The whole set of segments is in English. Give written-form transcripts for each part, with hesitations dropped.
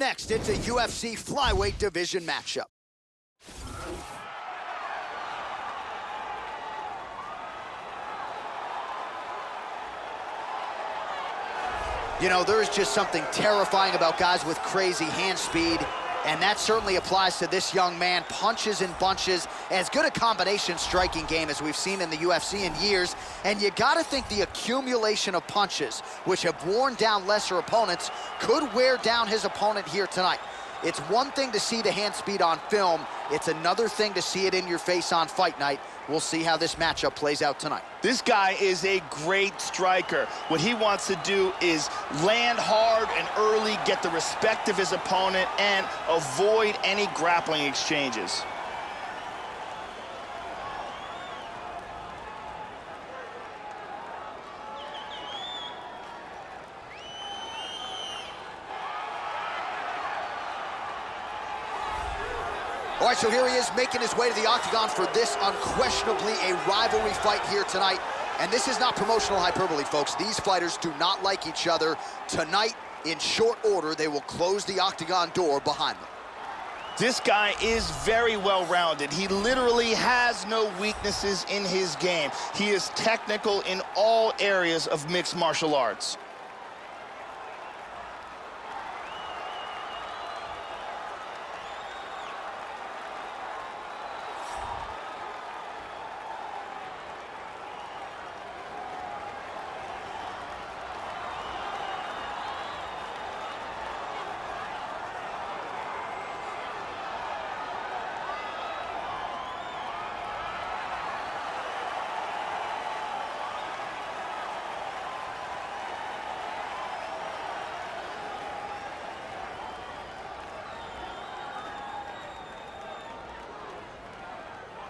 Next, it's a UFC flyweight division matchup. You know, there is just something terrifying about guys with crazy hand speed, and that certainly applies to this young man. Punches and bunches, as good a combination striking game as we've seen in the UFC in years, and you gotta think the accumulation of punches, which have worn down lesser opponents, could wear down his opponent here tonight. It's one thing to see the hand speed on film, it's another thing to see it in your face on fight night. We'll see how this matchup plays out tonight. This guy is a great striker. What he wants to do is land hard and early, get the respect of his opponent, and avoid any grappling exchanges. All right, so here he is making his way to the octagon for this unquestionably a rivalry fight here tonight. And this is not promotional hyperbole, folks. These fighters do not like each other. Tonight, in short order, they will close the octagon door behind them. This guy is very well-rounded. He literally has no weaknesses in his game. He is technical in all areas of mixed martial arts.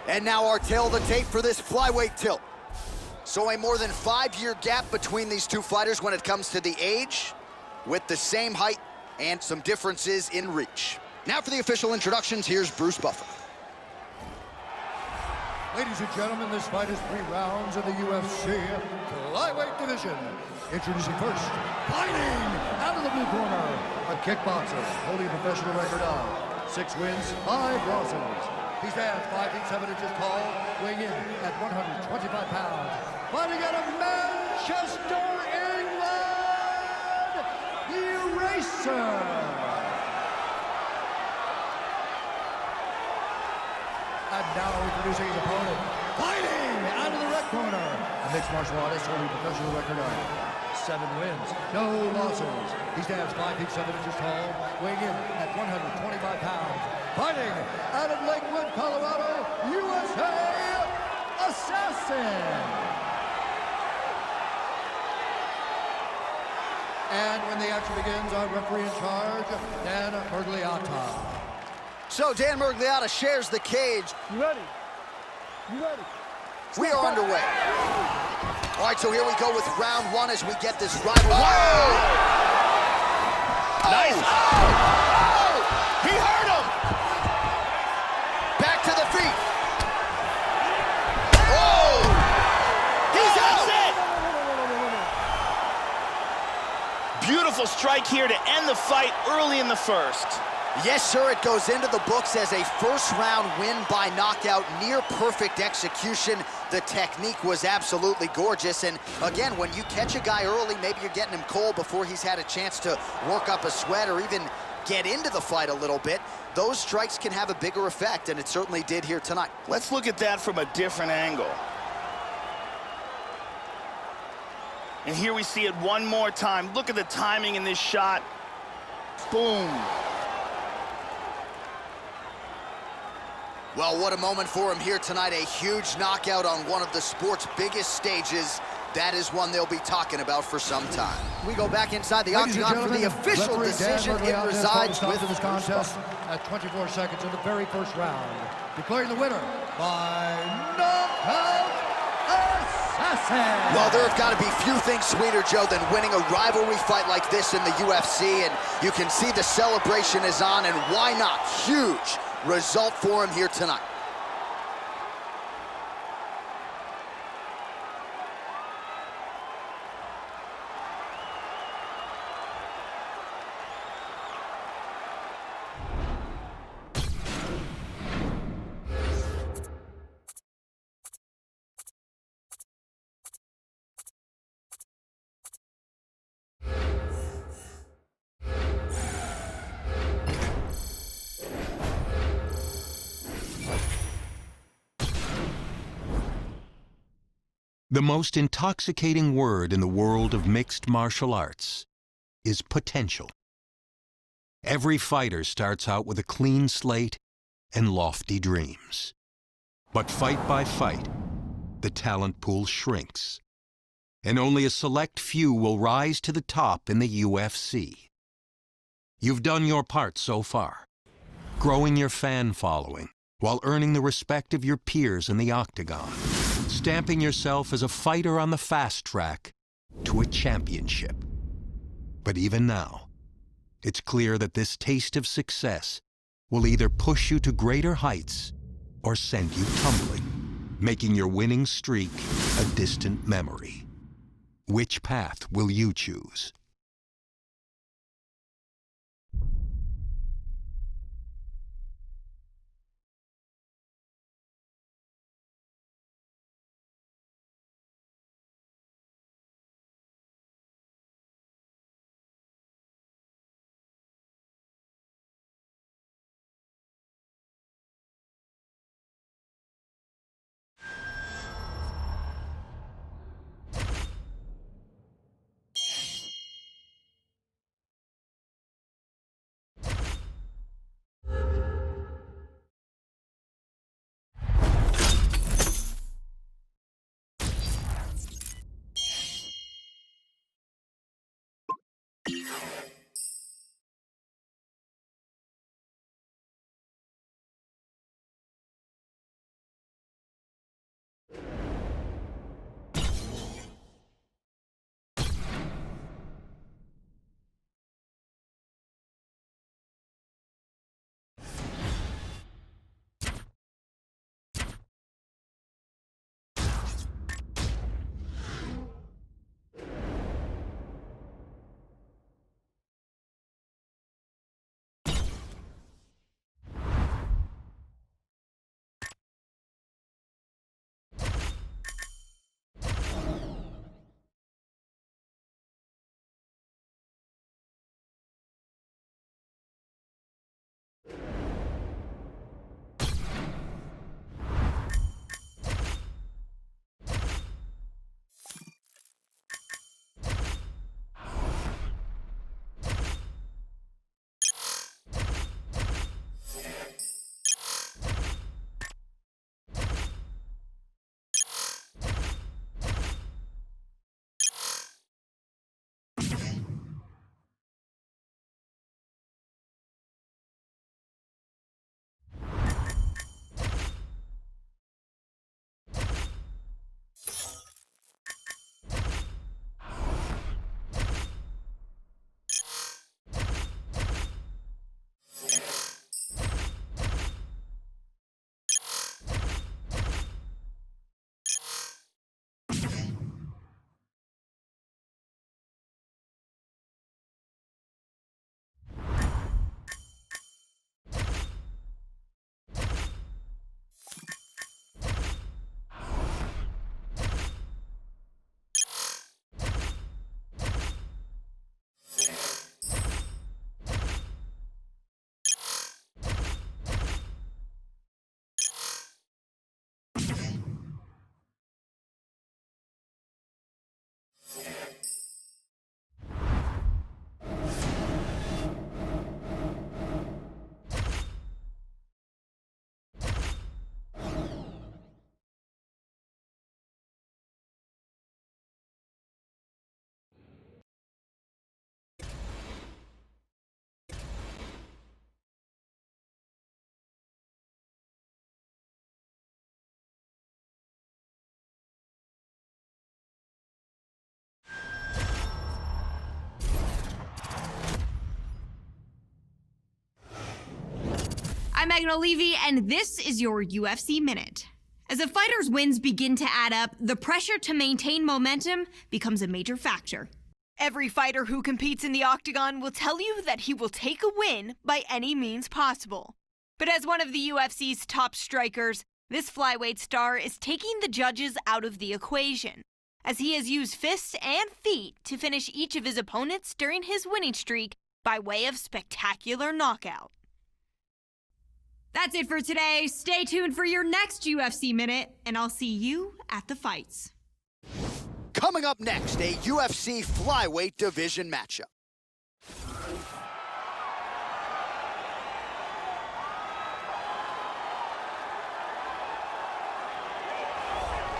And now our tail of the tape for this flyweight tilt. So a more than 5-year gap between these two fighters when it comes to the age, with the same height and some differences in reach. Now for the official introductions, here's Bruce Buffer. Ladies and gentlemen, this fight is 3 rounds in the UFC flyweight division. Introducing first, fighting out of the blue corner, a kickboxer holding a professional record of 6 wins, 5 losses. He stands 5 feet 7 inches tall, weighing in at 125 pounds. Fighting out of Manchester, England, the Eraser. And now introducing his opponent, fighting out of the red corner, a mixed martial artist holding a professional record of 7 wins, no losses. He stands 5 feet 7 inches tall, weighing in at 125 pounds. Fighting out of Lakewood, Colorado, USA, Assassin. And when the action begins, our referee in charge, Dan Mergliata. So Dan Mergliata shares the cage. You ready? You ready? We are underway. All right, so here we go with round 1 as we get this rivalry. Whoa! Nice. Oh! He hurt him! Back to the feet. Oh! He's out! Beautiful strike here to end the fight early in the first. Yes, sir, it goes into the books as a first-round win by knockout, near-perfect execution. The technique was absolutely gorgeous, and again, when you catch a guy early, maybe you're getting him cold before he's had a chance to work up a sweat or even get into the fight a little bit. Those strikes can have a bigger effect, and it certainly did here tonight. Let's look at that from a different angle. And here we see it one more time. Look at the timing in this shot. Boom. Well, what a moment for him here tonight. A huge knockout on one of the sport's biggest stages. That is one they'll be talking about for some time. We go back inside the octagon for the official decision. It resides with this contest at 24 seconds in the very first round. Declaring the winner by knockout assassin. Well, there have got to be few things sweeter, Joe, than winning a rivalry fight like this in the UFC. And you can see the celebration is on, and why not? Huge result for him here tonight. The most intoxicating word in the world of mixed martial arts is potential. Every fighter starts out with a clean slate and lofty dreams. But fight by fight, the talent pool shrinks, and only a select few will rise to the top in the UFC. You've done your part so far, growing your fan following while earning the respect of your peers in the octagon, stamping yourself as a fighter on the fast track to a championship. But even now, it's clear that this taste of success will either push you to greater heights or send you tumbling, making your winning streak a distant memory. Which path will you choose? I'm Megan O'Leary, and this is your UFC Minute. As a fighter's wins begin to add up, the pressure to maintain momentum becomes a major factor. Every fighter who competes in the octagon will tell you that he will take a win by any means possible. But as one of the UFC's top strikers, this flyweight star is taking the judges out of the equation, as he has used fists and feet to finish each of his opponents during his winning streak by way of spectacular knockout. That's it for today. Stay tuned for your next UFC Minute, and I'll see you at the fights. Coming up next, a UFC flyweight division matchup.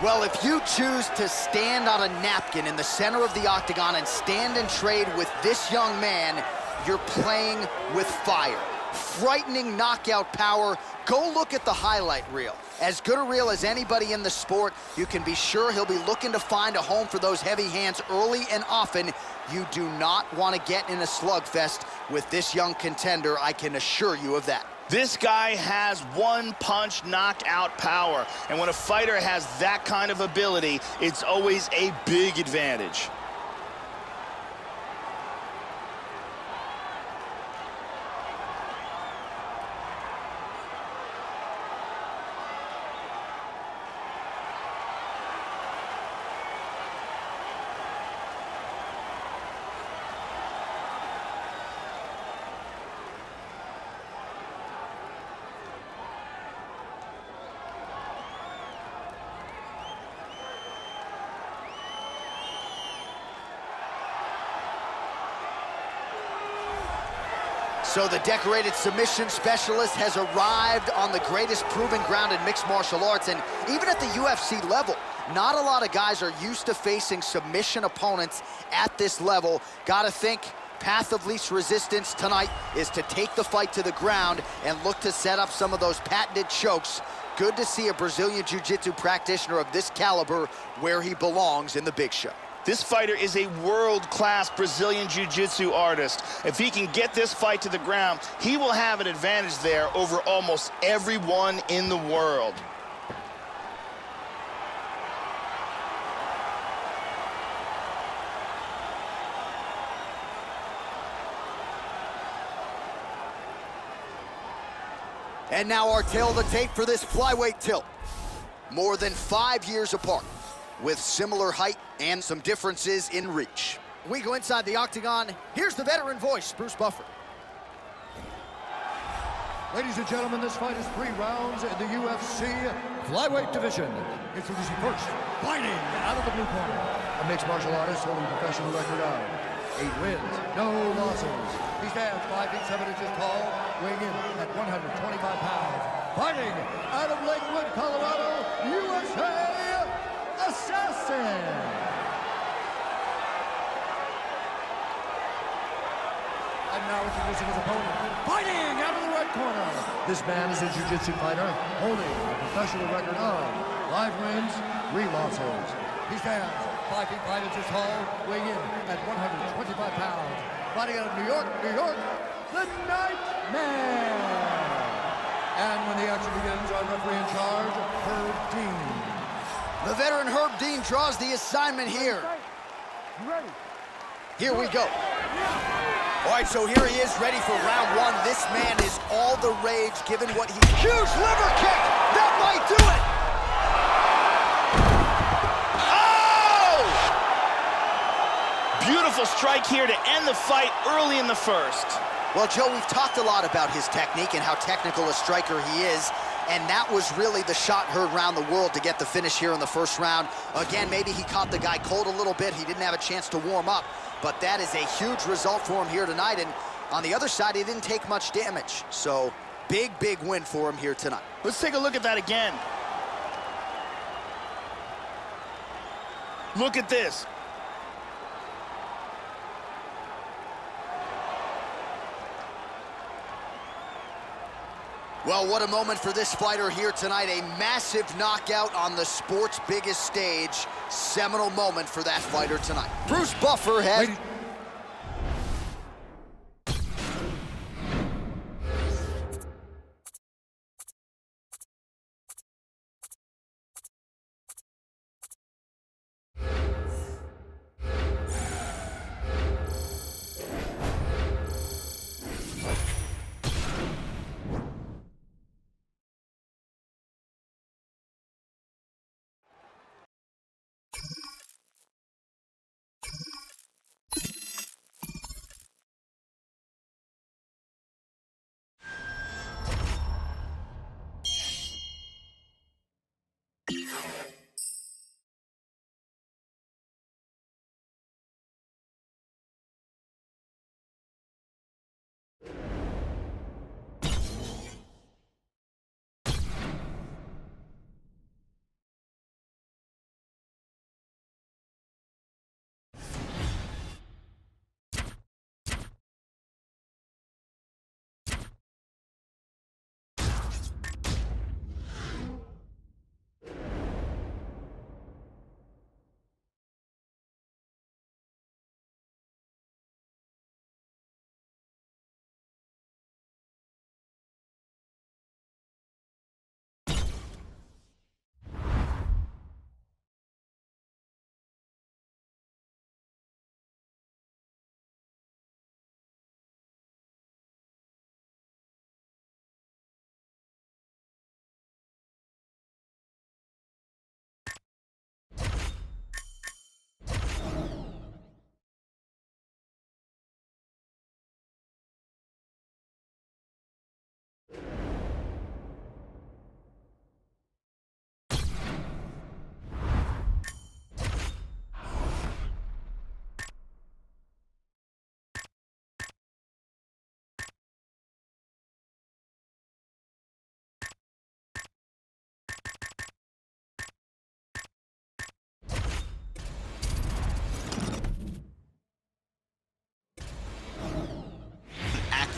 Well, if you choose to stand on a napkin in the center of the octagon and stand and trade with this young man, you're playing with fire. Frightening knockout power. Go look at the highlight reel. As good a reel as anybody in the sport, you can be sure he'll be looking to find a home for those heavy hands early and often. You do not want to get in a slugfest with this young contender, I can assure you of that. This guy has one-punch knockout power, and when a fighter has that kind of ability, it's always a big advantage. So the decorated submission specialist has arrived on the greatest proving ground in mixed martial arts, and even at the UFC level, not a lot of guys are used to facing submission opponents at this level. Gotta think path of least resistance tonight is to take the fight to the ground and look to set up some of those patented chokes. Good to see a Brazilian Jiu-Jitsu practitioner of this caliber where he belongs in the big show. This fighter is a world-class Brazilian Jiu-Jitsu artist. If he can get this fight to the ground, he will have an advantage there over almost everyone in the world. And now our tail of the tape for this flyweight tilt. More than 5 years apart, with similar height and some differences in reach. We go inside the octagon. Here's the veteran voice, Bruce Buffer. Ladies and gentlemen, this fight is 3 rounds in the UFC flyweight division. Introducing first, fighting out of the blue corner, a mixed martial artist holding a professional record of 8 wins, no losses. He stands 5 feet 7 inches tall, weighing in at 125 pounds. Fighting out of Lakewood, Colorado, USA, Assassin. And now introducing his opponent, fighting out of the red corner. This man is a jiu-jitsu fighter holding a professional record of 5 wins, 3 losses. He stands 5 feet 5 inches tall, weighing in at 125 pounds. Fighting out of New York, the Nightmare. And when the action begins, our referee in charge, Herb Dean. The veteran Herb Dean draws the assignment here. You ready? Here we go. All right, so here he is, ready for round 1. This man is all the rage, given what he... Huge liver kick! That might do it! Oh! Beautiful strike here to end the fight early in the first. Well, Joe, we've talked a lot about his technique and how technical a striker he is, and that was really the shot heard around the world to get the finish here in the first round. Again, maybe he caught the guy cold a little bit. He didn't have a chance to warm up, but that is a huge result for him here tonight, and on the other side, he didn't take much damage. So, big, big win for him here tonight. Let's take a look at that again. Look at this. Well, what a moment for this fighter here tonight. A massive knockout on the sport's biggest stage. Seminal moment for that fighter tonight. Bruce Buffer has...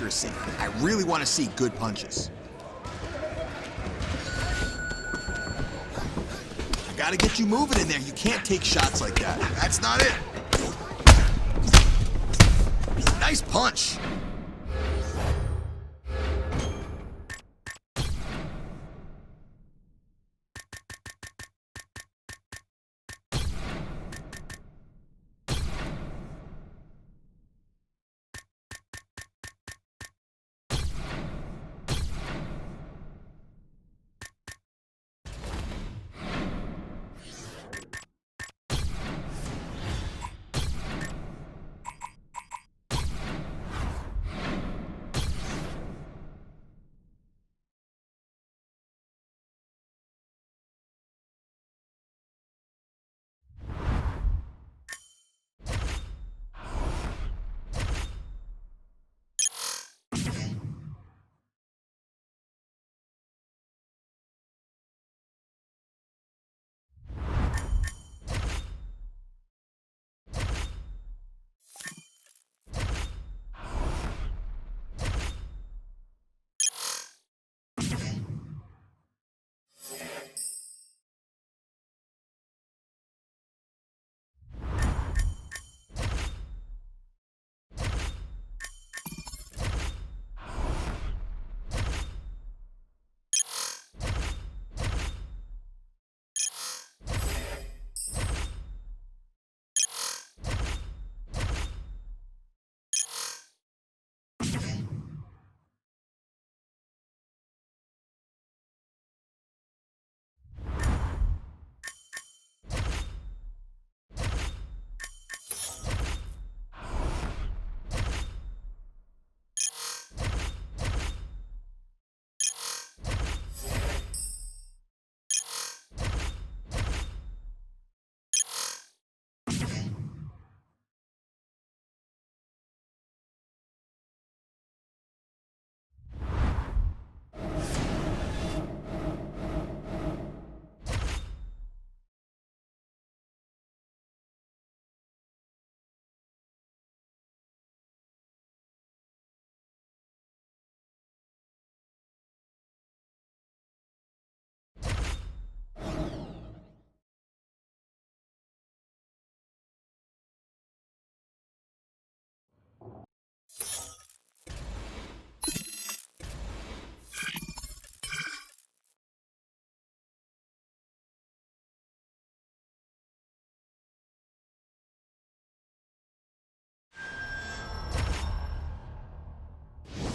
accuracy. I really want to see good punches. I gotta get you moving in there. You can't take shots like that. That's not it. Nice punch.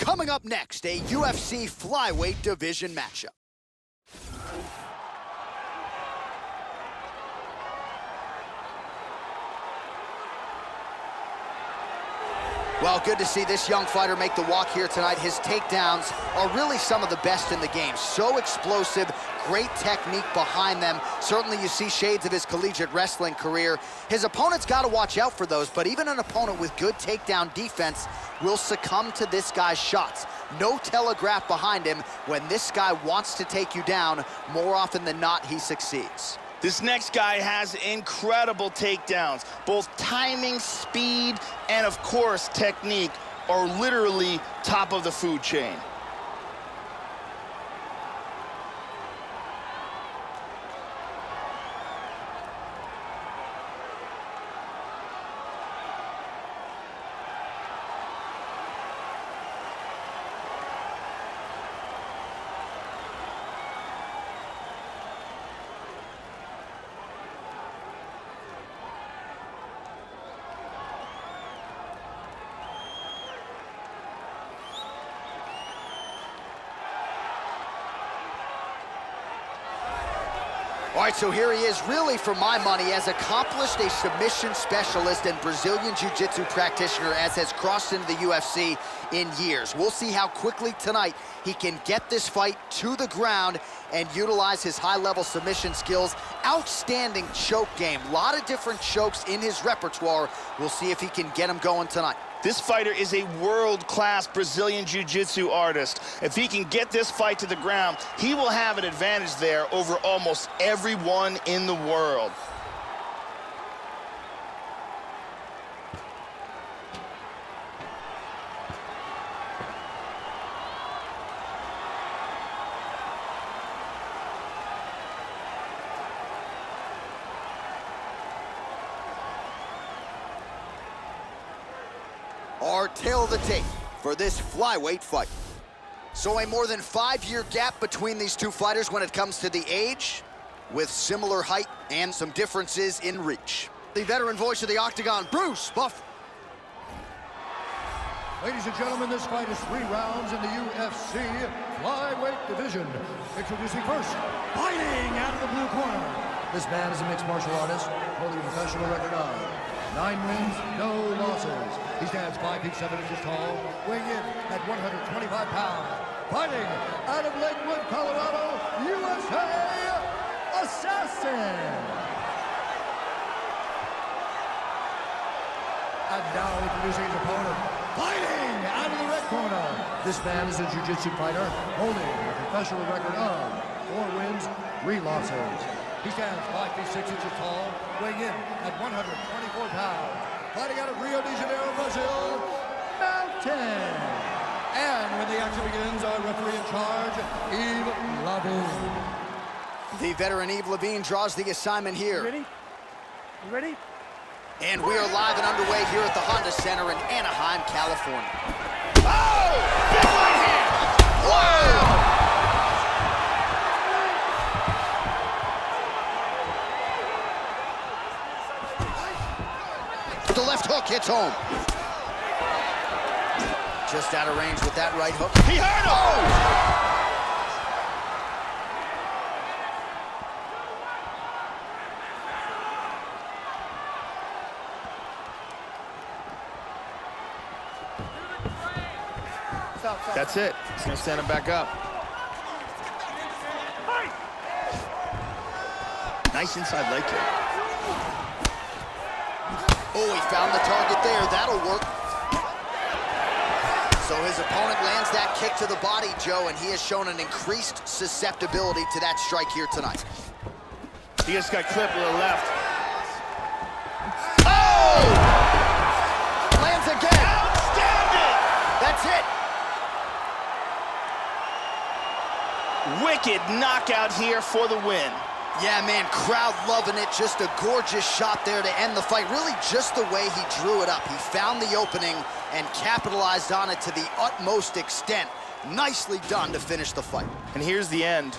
Coming up next, a UFC flyweight division matchup. Well, good to see this young fighter make the walk here tonight. His takedowns are really some of the best in the game. So explosive, great technique behind them. Certainly you see shades of his collegiate wrestling career. His opponent's got to watch out for those, but even an opponent with good takedown defense will succumb to this guy's shots. No telegraph behind him. When this guy wants to take you down, more often than not, he succeeds. This next guy has incredible takedowns. Both timing, speed, and of course, technique are literally top of the food chain. All right, so here he is, really, for my money, as accomplished a submission specialist and Brazilian Jiu-Jitsu practitioner as has crossed into the UFC in years. We'll see how quickly tonight he can get this fight to the ground and utilize his high-level submission skills. Outstanding choke game. A lot of different chokes in his repertoire. We'll see if he can get them going tonight. This fighter is a world-class Brazilian Jiu-Jitsu artist. If he can get this fight to the ground, he will have an advantage there over almost everyone in the world. our tale of the tape for this flyweight fight. So a more than 5-year gap between these two fighters when it comes to the age, with similar height and some differences in reach. The veteran voice of the Octagon, Bruce Buff. Ladies and gentlemen, this fight is 3 rounds in the UFC flyweight division. Introducing first, fighting out of the blue corner. This man is a mixed martial artist, holding a professional record of 9 wins, no losses. He stands 5 feet 7 inches tall, weighing in at 125 pounds. Fighting out of Lakewood, Colorado, USA, Assassin. And now introducing his opponent, fighting out of the red corner. This man is a jiu-jitsu fighter, holding a professional record of 4 wins, 3 losses. He stands 5 feet 6 inches tall, weighing in at 124 pounds. Fighting out of Rio de Janeiro, Brazil, Mountain. And when the action begins, our referee in charge, Yves Lavigne. The veteran Yves Lavigne draws the assignment here. Ready? You ready? And we are live and underway here at the Honda Center in Anaheim, California. Oh! Big right hand! Wow! The left hook hits home. Just out of range with that right hook. He hurt him! Oh! That's it. He's gonna stand him back up. Nice inside leg kick. Oh, he found the target there. That'll work. So his opponent lands that kick to the body, Joe, and he has shown an increased susceptibility to that strike here tonight. He just got clipped with a left. Oh! Lands again. Outstanding! That's it. Wicked knockout here for the win. Yeah, man, crowd loving it. Just a gorgeous shot there to end the fight. Really just the way he drew it up. He found the opening and capitalized on it to the utmost extent. Nicely done to finish the fight. And here's the end.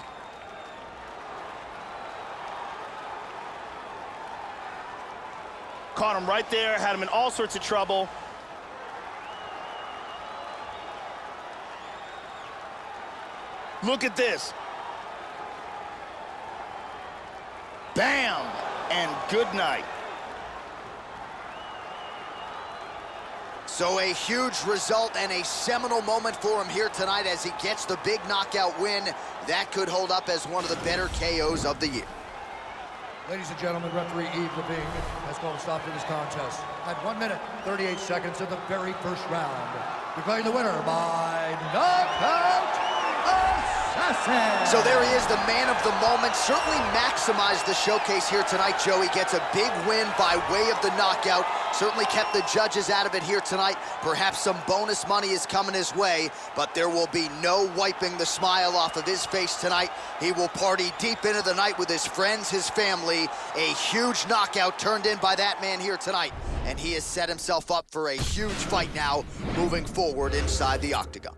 Caught him right there, had him in all sorts of trouble. Look at this. Bam! And good night. So a huge result and a seminal moment for him here tonight as he gets the big knockout win. That could hold up as one of the better KOs of the year. Ladies and gentlemen, referee Yves Lavigne has called a stop to this contest at 1 minute, 38 seconds of the very first round. Declaring the winner by knockout assassin. So there he is, the man of the moment. Certainly maximized the showcase here tonight, Joe. He gets a big win by way of the knockout. Certainly kept the judges out of it here tonight. Perhaps some bonus money is coming his way, but there will be no wiping the smile off of his face tonight. He will party deep into the night with his friends, his family. A huge knockout turned in by that man here tonight, and he has set himself up for a huge fight now moving forward inside the octagon.